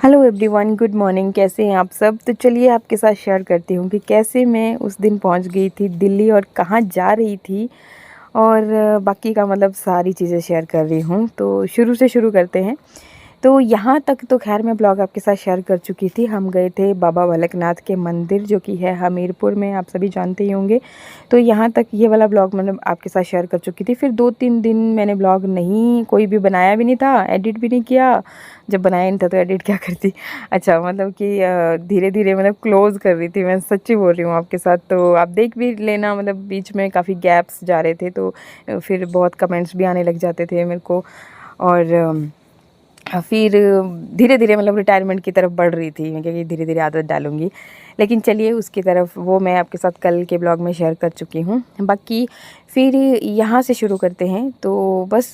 Hello everyone, good morning. कैसे हैं आप सब? तो चलिए आपके साथ शेयर करती हूँ कि कैसे मैं उस दिन पहुँच गई थी दिल्ली और कहाँ जा रही थी, और बाकी का मतलब सारी चीज़ें शेयर कर रही हूँ। तो शुरू से शुरू करते हैं। तो यहाँ तक तो खैर मैं ब्लॉग आपके साथ शेयर कर चुकी थी। हम गए थे बाबा बालकनाथ के मंदिर, जो कि है हमीरपुर में, आप सभी जानते ही होंगे। तो यहाँ तक ये वाला ब्लॉग मतलब आपके साथ शेयर कर चुकी थी। फिर 2-3 दिन मैंने ब्लॉग नहीं कोई भी बनाया भी नहीं था, एडिट भी नहीं किया। जब बनाया नहीं था तो एडिट क्या करती। अच्छा, मतलब कि धीरे धीरे मतलब क्लोज़ कर रही थी, मैं सच्ची बोल रही हूँ आपके साथ। तो आप देख भी लेना, मतलब बीच में काफ़ी गैप्स जा रहे थे, तो फिर बहुत कमेंट्स भी आने लग जाते थे मेरे को। और फिर धीरे धीरे मतलब रिटायरमेंट की तरफ बढ़ रही थी मैं, क्योंकि धीरे धीरे आदत डालूंगी। लेकिन चलिए उसकी तरफ वो मैं आपके साथ कल के ब्लॉग में शेयर कर चुकी हूँ। बाकी फिर यहाँ से शुरू करते हैं। तो बस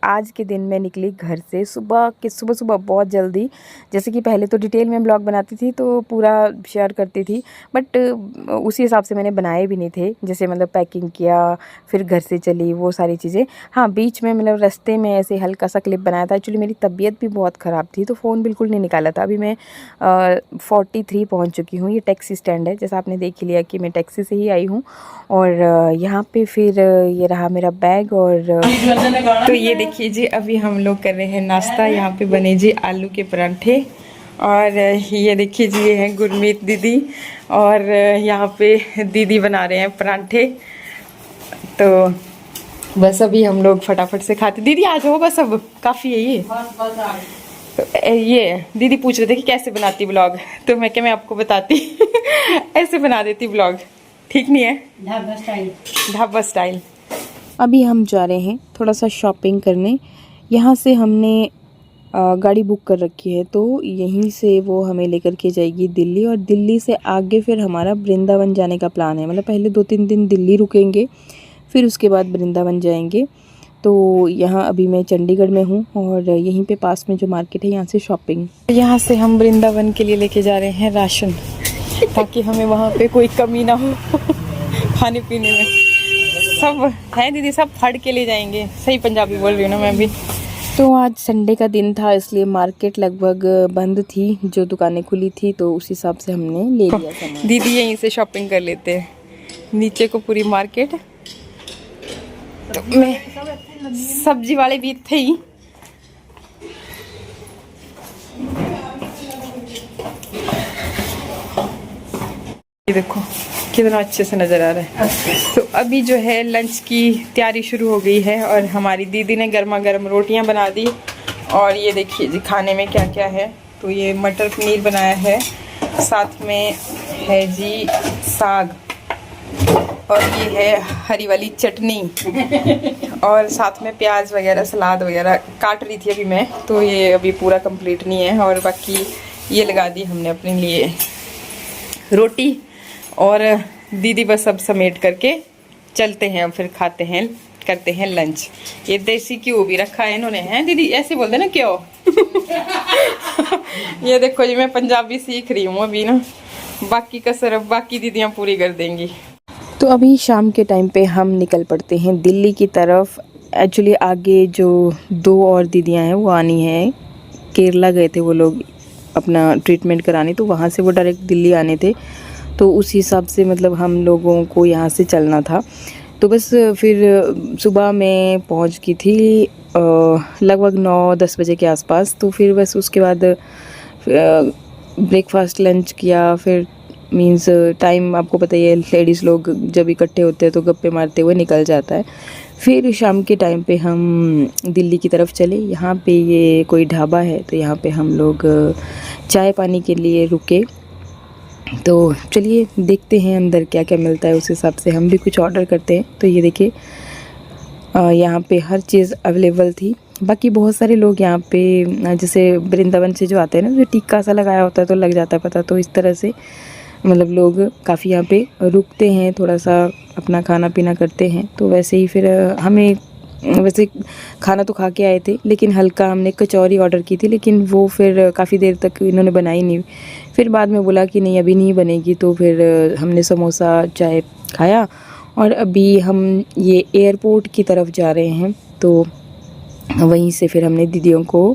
आज के दिन मैं निकली घर से सुबह बहुत जल्दी। जैसे कि पहले तो डिटेल में ब्लॉग बनाती थी तो पूरा शेयर करती थी, बट उसी हिसाब से मैंने बनाए भी नहीं थे। जैसे मतलब पैकिंग किया, फिर घर से चली, वो सारी चीज़ें। हाँ, बीच में मतलब रास्ते में ऐसे हल्का सा क्लिप बनाया था। एक्चुअली मेरी तबीयत भी बहुत ख़राब थी तो फ़ोन बिल्कुल नहीं निकाला था। अभी मैं 43 पहुँच चुकी हूँ। ये टैक्सी स्टैंड है, जैसा आपने देख ही लिया कि मैं टैक्सी से ही आई हूँ। और यहाँ पे फिर ये रहा मेरा बैग। और तो ये देखिए जी, अभी हम लोग कर रहे हैं नाश्ता। यहाँ पे बने जी आलू के परांठे। और ये देखिए जी, ये हैं गुरमीत दीदी। और यहाँ पे दीदी बना रहे हैं परांठे। तो बस अभी हम लोग फटाफट से खाते। दीदी आ जाओ, बस अब काफ़ी है ये। तो ये दीदी पूछ रहे थे कि कैसे बनाती ब्लॉग, तो मैं क्या मैं आपको बताती ऐसे बना देती ब्लॉग, ठीक नहीं है? ढाबा स्टाइल। अभी हम जा रहे हैं थोड़ा सा शॉपिंग करने। यहाँ से हमने गाड़ी बुक कर रखी है, तो यहीं से वो हमें लेकर के जाएगी दिल्ली। और दिल्ली से आगे फिर हमारा वृंदावन जाने का प्लान है। मतलब पहले 2-3 दिन दिल्ली रुकेंगे, फिर उसके बाद वृंदावन जाएंगे। तो यहाँ अभी मैं चंडीगढ़ में हूँ और यहीं पे पास में जो मार्केट है यहाँ से शॉपिंग। यहाँ से हम वृंदावन के लिए लेके जा रहे हैं राशन, ताकि हमें वहाँ पे कोई कमी ना हो खाने पीने में। सब है दीदी, सब फड़ के ले जाएंगे। सही पंजाबी बोल रही हूँ ना मैं भी। तो आज संडे का दिन था, इसलिए मार्केट लगभग बंद थी। जो दुकानें खुली थी तो उस हिसाब से हमने ले लिया सामान। दीदी यहीं से शॉपिंग कर लेते हैं, नीचे को पूरी मार्केट। तो मैं सब्जी वाले भी थे ही। ये देखो कितना अच्छे से नज़र आ रहा है। तो अभी जो है लंच की तैयारी शुरू हो गई है और हमारी दीदी ने गर्मा गर्म रोटियां बना दी। और ये देखिए जी खाने में क्या क्या है। तो ये मटर पनीर बनाया है, साथ में है जी साग, और ये है हरी वाली चटनी, और साथ में प्याज वगैरह सलाद वगैरह काट रही थी अभी मैं। तो ये अभी पूरा कंप्लीट नहीं है। और बाकी ये लगा दी हमने अपने लिए रोटी। और दीदी बस अब समेट करके चलते हैं, अब फिर खाते हैं, करते हैं लंच। ये देसी घी भी रखा है इन्होंने, हैं दीदी? ऐसे बोलते ना क्यों? ये देखो जी, मैं पंजाबी सीख रही हूँ अभी ना, बाकी का सिर्फ बाकी दीदियाँ पूरी कर देंगी। तो अभी शाम के टाइम पे हम निकल पड़ते हैं दिल्ली की तरफ। एक्चुअली आगे जो 2 और दीदियाँ हैं वो आनी है। केरला गए थे वो लोग अपना ट्रीटमेंट कराने, तो वहाँ से वो डायरेक्ट दिल्ली आने थे। तो उस हिसाब से मतलब हम लोगों को यहाँ से चलना था। तो बस फिर सुबह मैं पहुँच गई थी लगभग 9-10 बजे के आसपास। तो फिर बस उसके बाद ब्रेकफास्ट लंच किया। फिर मीन्स टाइम आपको पता ही है, लेडीज़ लोग जब इकट्ठे होते हैं तो गप्पे मारते हुए निकल जाता है। फिर शाम के टाइम पे हम दिल्ली की तरफ चले। यहाँ पे ये कोई ढाबा है, तो यहाँ पे हम लोग चाय पानी के लिए रुके। तो चलिए देखते हैं अंदर क्या क्या मिलता है, उस हिसाब से हम भी कुछ ऑर्डर करते हैं। तो ये देखिए यहाँ पे हर चीज़ अवेलेबल थी। बाकी बहुत सारे लोग यहाँ पे जैसे वृंदावन से जो आते हैं ना, जो टिक्का सा लगाया होता है तो लग जाता है पता। तो इस तरह से मतलब लोग काफ़ी यहाँ पे रुकते हैं, थोड़ा सा अपना खाना पीना करते हैं। तो वैसे ही फिर हमें वैसे खाना तो खा के आए थे, लेकिन हल्का हमने कचौरी ऑर्डर की थी, लेकिन वो फिर काफ़ी देर तक इन्होंने बनाई नहीं। फिर बाद में बोला कि नहीं अभी नहीं बनेगी, तो फिर हमने समोसा चाय खाया। और अभी हम ये एयरपोर्ट की तरफ जा रहे हैं, तो वहीं से फिर हमने दीदियों को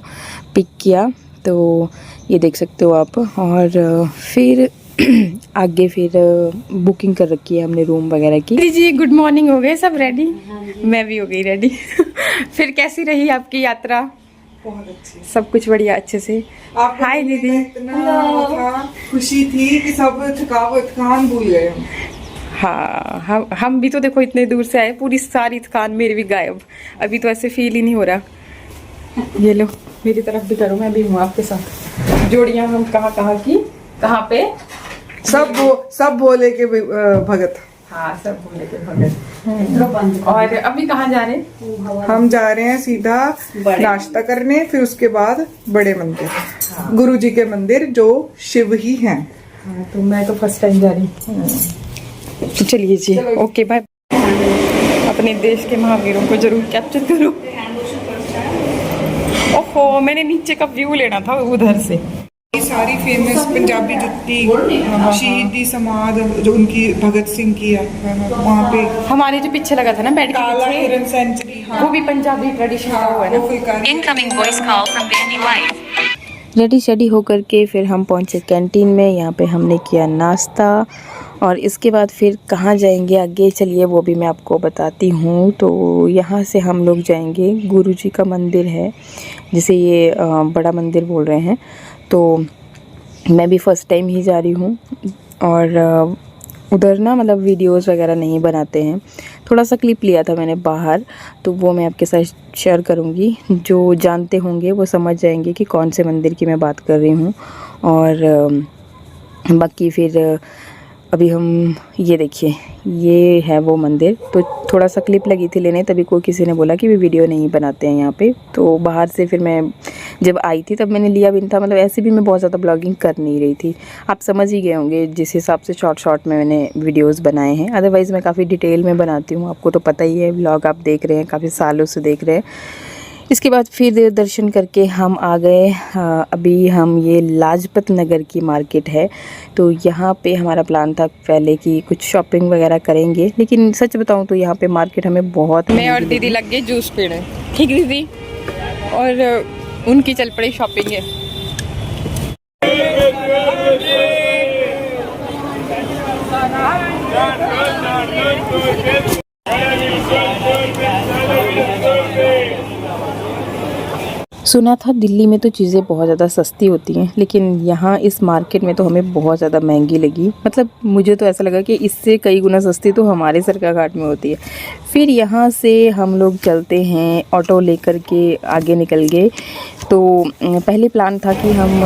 पिक किया। तो ये देख सकते हो आप। और फिर आगे फिर बुकिंग कर रखी है हमने रूम वगैरह की। जी गुड मॉर्निंग, हो गए सब रेडी? मैं भी हो गई रेडी। फिर कैसी रही आपकी यात्रा? बहुत अच्छी, सब कुछ बढ़िया अच्छे से। हाय दीदी। इतना खुशी थी कि सब थकान भूल गए हम। हाँ हम भी तो देखो इतने दूर से आए, पूरी सारी थकान मेरी भी गायब। अभी तो ऐसे फील ही नहीं हो रहा। ये लो मेरी तरफ भी करो, मैं भी हूँ आपके साथ। जोड़ियाँ हम कहाँ की, कहाँ पे सब भोले के भगत। हाँ सब भोले के भगत। और अभी कहाँ जा रहे हैं? हम जा रहे हैं सीधा नाश्ता करने, फिर उसके बाद बड़े मंदिर। हाँ। गुरु जी के मंदिर जो शिव ही हैं। हाँ, तो मैं तो फर्स्ट टाइम जा रही हूँ। तो चलिए जी, ओके बाय। अपने देश के महावीरों को जरूर कैप्चर करो। ओहो मैंने नीचे का व्यू लेना था उधर से। सारी फेमस पंजाबी जुत्ती, शहीदी समाधि जो उनकी भगत सिंह की है वहाँ पे। हमारे जो पीछे लगा था ना बेड के पीछे, सेंचुरी, हाँ। वो भी पंजाबी ट्रेडिशन का हुआ है ना। Incoming voice call from Benny wife. Ready शेडी होकर के फिर हम पहुंचे कैंटीन में। यहाँ पे हमने किया नाश्ता और इसके बाद फिर कहाँ जाएंगे आगे, चलिए वो भी मैं आपको बताती हूँ। तो यहाँ से हम लोग जाएंगे, गुरु जी का मंदिर है जिसे ये बड़ा मंदिर बोल रहे हैं। तो मैं भी फ़र्स्ट टाइम ही जा रही हूँ और उधर ना मतलब वीडियोस वगैरह नहीं बनाते हैं। थोड़ा सा क्लिप लिया था मैंने बाहर, तो वो मैं आपके साथ शेयर करूँगी। जो जानते होंगे वो समझ जाएंगे कि कौन से मंदिर की मैं बात कर रही हूँ। और बाकी फिर अभी हम ये देखिए, ये है वो मंदिर। तो थोड़ा सा क्लिप लगी थी लेने, तभी कोई किसी ने बोला कि वे वीडियो नहीं बनाते हैं यहाँ पे। तो बाहर से फिर मैं जब आई थी तब मैंने लिया भी नहीं था। मतलब ऐसे भी मैं बहुत ज़्यादा ब्लॉगिंग कर नहीं रही थी, आप समझ ही गए होंगे जिस हिसाब से शॉर्ट में मैंने वीडियोस बनाए हैं। अदरवाइज़ मैं काफ़ी डिटेल में बनाती हूँ, आपको तो पता ही है। ब्लॉग आप देख रहे हैं, काफ़ी सालों से देख रहे हैं। इसके बाद फिर दर्शन करके हम आ गए। अभी हम ये लाजपत नगर की मार्केट है, तो यहाँ पे हमारा प्लान था पहले कि कुछ शॉपिंग वगैरह करेंगे, लेकिन सच बताऊँ तो यहाँ पे मार्केट हमें बहुत। मैं और दीदी लग गए जूस पीने, ठीक दीदी, और उनकी चल पड़ी शॉपिंग है। सुना था दिल्ली में तो चीज़ें बहुत ज़्यादा सस्ती होती हैं, लेकिन यहाँ इस मार्केट में तो हमें बहुत ज़्यादा महंगी लगी। मतलब मुझे तो ऐसा लगा कि इससे कई गुना सस्ती तो हमारे सरकाघाट में होती है। फिर यहाँ से हम लोग चलते हैं, ऑटो लेकर के आगे निकल गए। तो पहले प्लान था कि हम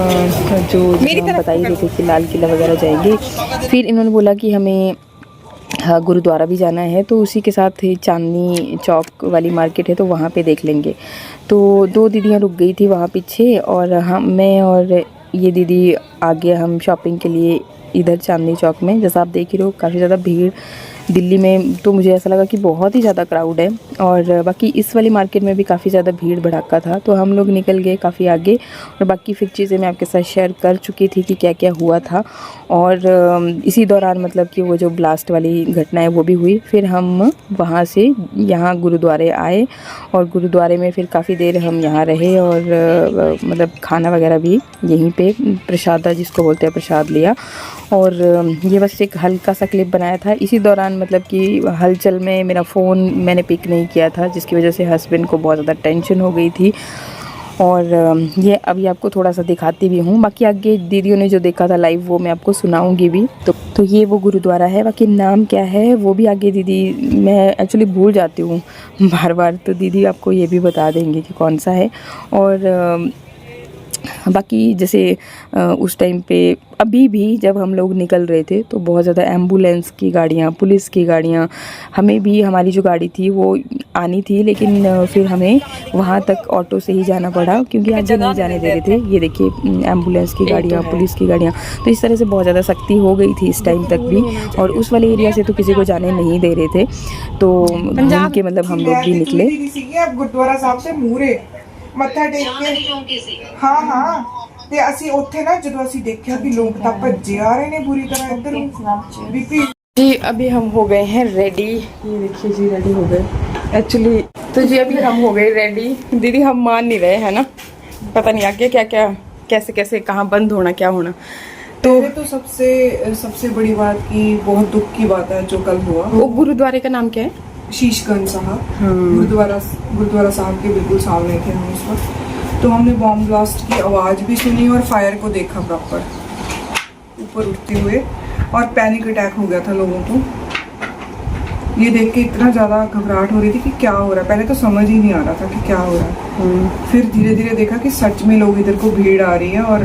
जो बता ही रहे थे कि लाल किला वगैरह जाएंगे। फिर इन्होंने बोला कि हमें गुरुद्वारा भी जाना है, तो उसी के साथ ही चांदनी चौक वाली मार्केट है तो वहाँ पे देख लेंगे। तो 2 दीदियाँ रुक गई थी वहाँ पीछे, और मैं और ये दीदी आगे हम शॉपिंग के लिए इधर चांदनी चौक में। जैसा आप देख ही रहे हो काफ़ी ज़्यादा भीड़ दिल्ली में, तो मुझे ऐसा लगा कि बहुत ही ज़्यादा क्राउड है। और बाकी इस वाली मार्केट में भी काफ़ी ज़्यादा भीड़ भड़ाका था। तो हम लोग निकल गए काफ़ी आगे, और बाकी फिर चीज़ें मैं आपके साथ शेयर कर चुकी थी कि क्या क्या हुआ था। और इसी दौरान मतलब कि वो जो ब्लास्ट वाली घटना है वो भी हुई। फिर हम वहाँ से यहाँ गुरुद्वारे आए, और गुरुद्वारे में फिर काफ़ी देर हम यहाँ रहे, और मतलब खाना वगैरह भी यहीं पे प्रसादा जिसको बोलते हैं प्रसाद लिया। और ये बस एक हल्का सा क्लिप बनाया था। इसी दौरान मतलब कि हलचल में मेरा फ़ोन मैंने पिक नहीं किया था, जिसकी वजह से हस्बैंड को बहुत ज़्यादा टेंशन हो गई थी। और ये अभी आपको थोड़ा सा दिखाती भी हूँ। बाकी आगे दीदियों ने जो देखा था लाइव वो मैं आपको सुनाऊंगी भी। तो ये वो गुरुद्वारा है, बाकी नाम क्या है वो भी आगे दीदी, मैं एक्चुअली भूल जाती हूँ बार बार, तो दीदी आपको ये भी बता देंगे कि कौन सा है। और बाकी जैसे उस टाइम पे अभी भी जब हम लोग निकल रहे थे तो बहुत ज़्यादा एम्बुलेंस की गाड़ियाँ, पुलिस की गाड़ियाँ, हमें भी हमारी जो गाड़ी थी वो आनी थी, लेकिन फिर हमें वहाँ तक ऑटो से ही जाना पड़ा क्योंकि आगे नहीं जाने दे रहे थे। ये देखिए एम्बुलेंस की गाड़ियाँ, पुलिस की गाड़ियाँ, तो इस तरह से बहुत ज़्यादा सख्ती हो गई थी इस टाइम तक भी। और उस वाले एरिया से तो किसी को जाने नहीं दे रहे थे, तो घूम के मतलब हम लोग भी निकले। गुरुद्वारा साहब से मूरे मत्था टेक के, हाँ ਤੇ ਅਸੀਂ ਉੱਥੇ ना ਜਦੋਂ ਅਸੀਂ देखा कि लोग ਤਾਂ ਭੱਜੇ आ रहे ने बुरी तरह इधर बीपी। जी अभी हम हो गए हैं रेडी, ये देखिए जी रेडी हो गए एक्चुअली। तो जी अभी हम हो गए रेडी। दीदी हम मान नहीं रहे हैं ना, पता नहीं आगे क्या क्या कैसे कैसे कहाँ बंद होना क्या होना। पहले तो सबसे बड़ी बात की बहुत दुख की बात है जो कल हुआ। वो गुरुद्वारे का नाम क्या है? शीशगंज साहब, गुरुद्वारा साहब के बिल्कुल सामने थे हम उस वक्त। तो हमने बॉम्ब ब्लास्ट की आवाज भी सुनी और फायर को देखा प्रॉपर ऊपर उठते हुए, और पैनिक अटैक हो गया था लोगों को। ये देख के इतना ज्यादा घबराहट हो रही थी कि क्या हो रहा है। पहले तो समझ ही नहीं आ रहा था कि क्या हो रहा है। फिर धीरे धीरे देखा कि सच में लोग इधर को भीड़ आ रही है, और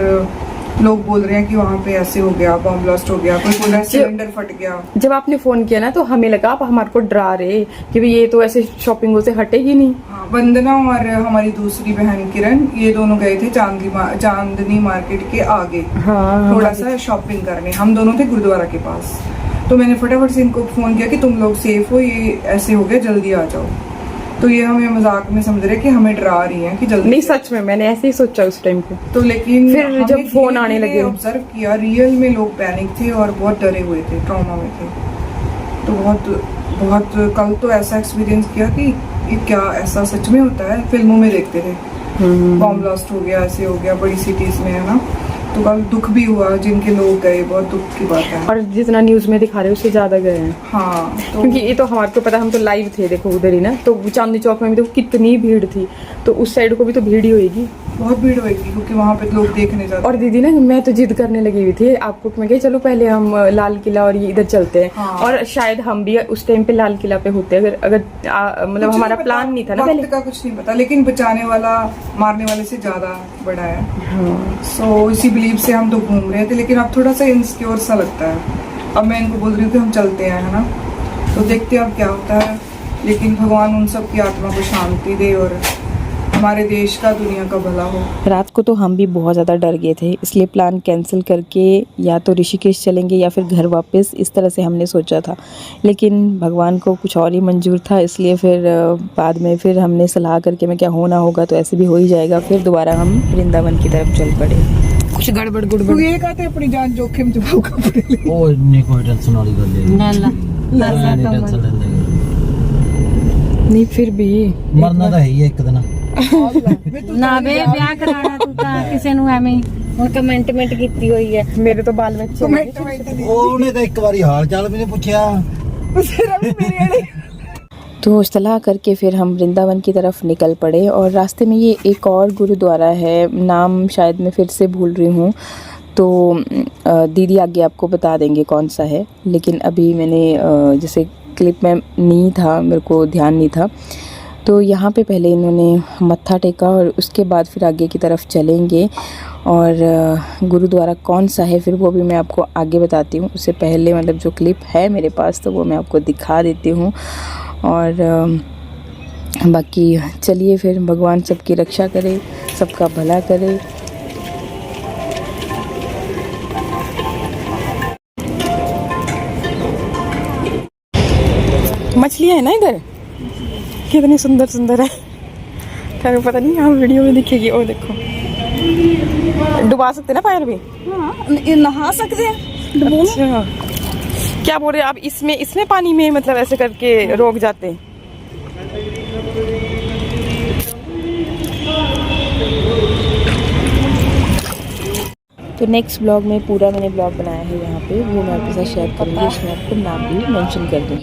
लोग बोल रहे हैं कि वहाँ पे ऐसे हो गया, बॉम्ब ब्लास्ट हो गया, कोई बोल रहा है सिलेंडर फट गया। जब आपने फोन किया ना तो हमें लगा आप हमारे को डरा रहे कि भाई ये तो ऐसे शॉपिंगों से हटेगी नहीं। हाँ, वंदना और हमारी दूसरी बहन किरण, ये दोनों गए थे चांदनी मार्केट के आगे थोड़ा सा शॉपिंग करने। हम दोनों थे गुरुद्वारा के पास। तो मैंने फटाफट से इनको फोन किया कि तुम लोग सेफ हो, ये ऐसे हो गया, जल्दी आ जाओ। तो ये हमें मजाक में समझ रहे कि हमें डरा रही हैं कि जल्दी। नहीं, सच में मैंने ऐसे ही सोचा उस टाइम पे। तो लेकिन फिर जब फोन आने लगे, ऑब्जर्व किया, रियल में लोग पैनिक थे और बहुत डरे हुए थे, ट्रॉमा में थे। तो बहुत कल तो ऐसा एक्सपीरियंस किया कि ये क्या ऐसा सच में होता है, फिल्मों में देखते थे बॉम्ब ब्लास्ट हो गया, ऐसे हो गया बड़ी सिटीज में, है ना। तो कल दुख भी हुआ, जिनके लोग गए, बहुत दुख की बात है। और जितना न्यूज में दिखा रहे उससे ज्यादा गए हैं। हाँ, तो क्योंकि ये तो हमारे को पता, हम तो लाइव थे देखो उधर ही ना। तो चांदनी चौक में भी देखो कितनी भीड़ थी, तो उस साइड को भी तो भीड़ ही होगी, बहुत भीड़ होगी, क्योंकि वहाँ पे लोग देखने जाते। और दीदी ना मैं तो जिद करने लगी हुई थी आपको, मैं कही चलो पहले हम लाल किला और ये इधर चलते हैं। हाँ। और शायद हम भी उस टाइम पे लाल किला पे होते अगर मतलब हमारा प्लान नहीं था ना पहले का, कुछ नहीं पता। लेकिन बचाने वाला मारने वाले से ज्यादा बड़ा है। सो इसी बिलीव से हम तो घूम रहे थे, लेकिन अब थोड़ा सा इनसिक्योर सा लगता है। अब मैं इनको बोल रही हूँ कि हम चलते हैं, है ना। तो देखते हैं अब क्या होता है। लेकिन भगवान उन सब की आत्मा को शांति दे और हमारे देश का, दुनिया का भला हो। रात को तो हम भी बहुत ज़्यादा डर गए थे, इसलिए प्लान कैंसिल करके या तो ऋषिकेश चलेंगे या फिर घर वापस, इस तरह से हमने सोचा था। लेकिन भगवान को कुछ और ही मंजूर था, इसलिए फिर बाद में फिर हमने सलाह करके मैं क्या होना होगा तो ऐसे भी हो ही जाएगा। फिर दोबारा हम वृंदावन की तरफ चल पड़े। कुछ गड़बड़ तू ये कहते अपनी जान जोखिम च पाऊ कपड़े ਉਹ ਇੰਨੀ ਕੋਈ ਟੈਨਸ਼ਨ ਵਾਲੀ ਗੱਲ ਨਹੀਂ ਟੈਨਸ਼ਨ ਲੈਂਦੇ नहीं, फिर भी ਮਰਨਾ ਤਾਂ ਹੈ ਹੀ ਹੈ ਇੱਕ ਦਿਨ ਨਾ ਵੇ ਵਿਆਹ ਕਰਾਣਾ ਤੂੰ ਤਾਂ ਕਿਸੇ ਨੂੰ ਐਵੇਂ ਹੁਣ ਕਮੈਂਟਮੈਂਟ ਕੀਤੀ ਹੋਈ ਹੈ। मेरे तो बाल बच्चे ਉਹਨੇ ਤਾਂ ਇੱਕ ਵਾਰੀ ਹਾਲ ਚਾਲ ਵੀ ਨਹੀਂ ਪੁੱਛਿਆ। तो सलाह करके फिर हम वृंदावन की तरफ निकल पड़े। और रास्ते में ये एक और गुरुद्वारा है, नाम शायद मैं फिर से भूल रही हूँ, तो दीदी आगे आपको बता देंगे कौन सा है। लेकिन अभी मैंने जैसे क्लिप में नहीं था, मेरे को ध्यान नहीं था। तो यहाँ पे पहले इन्होंने मत्था टेका और उसके बाद फिर आगे की तरफ चलेंगे। और गुरुद्वारा कौन सा है फिर वो भी मैं आपको आगे बताती हूँ। उससे पहले मतलब जो क्लिप है मेरे पास तो वो मैं आपको दिखा देती हूँ। और बाकी चलिए फिर, भगवान सबकी रक्षा करे, सबका भला करे। मछलियाँ है ना इधर, कितनी सुंदर सुंदर है। खैर पता नहीं यहाँ वीडियो में दिखेगी। ओ देखो, डुबा सकते ना पैर भी? हाँ, नहा सकते हैं। अच्छा, क्या बोल रहे हैं आप? इसमें पानी में मतलब ऐसे करके रोक जाते हैं। तो नेक्स्ट ब्लॉग में पूरा मैंने ब्लॉग बनाया है यहाँ पे, वो मैं आपके साथ शेयर करूँगी, उसमें आपको नाम भी मेंशन कर दूँ।